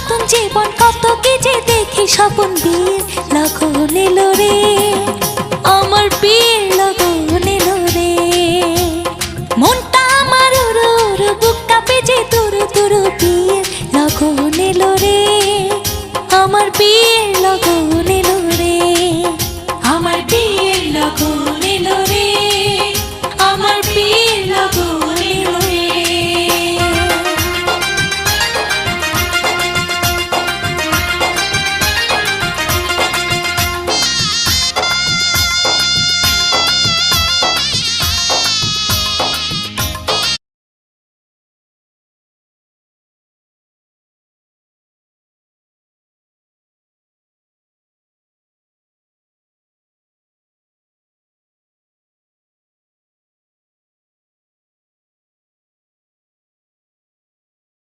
নতুন জীবন কত কি যে দেখি স্বপন বিয়ের লগন এলো রে, আমার বিয়ের লগন এলো রে। মনটা আমার উড়ু উড়ু, বুকটা পেজে তুরু তুরু, বিয়ের লগন এলো রে, আমার বিয়ের লগন